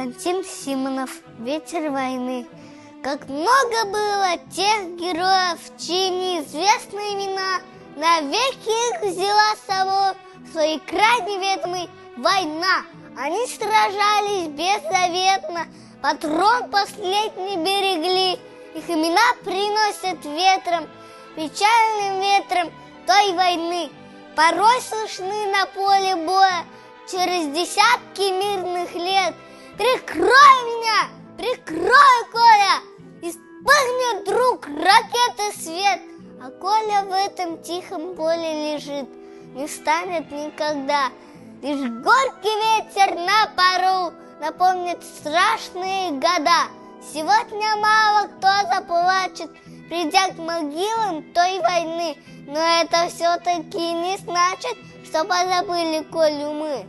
Константин Симонов. Ветер войны. Как много было тех героев, чьи неизвестные имена навеки их взяла с собой в своей крайне ведомой война. Они сражались беззаветно, патрон последний берегли. Их имена приносят ветром, печальным ветром той войны. Порой слышны на поле боя через десятки мирных лет. Прикрой меня, прикрой, Коля! И вспыхнет вдруг ракеты свет. А Коля в этом тихом поле лежит, не встанет никогда. Лишь горький ветер на пару напомнит страшные года. Сегодня мало кто заплачет, придя к могилам той войны. Но это все-таки не значит, что позабыли Колю мы.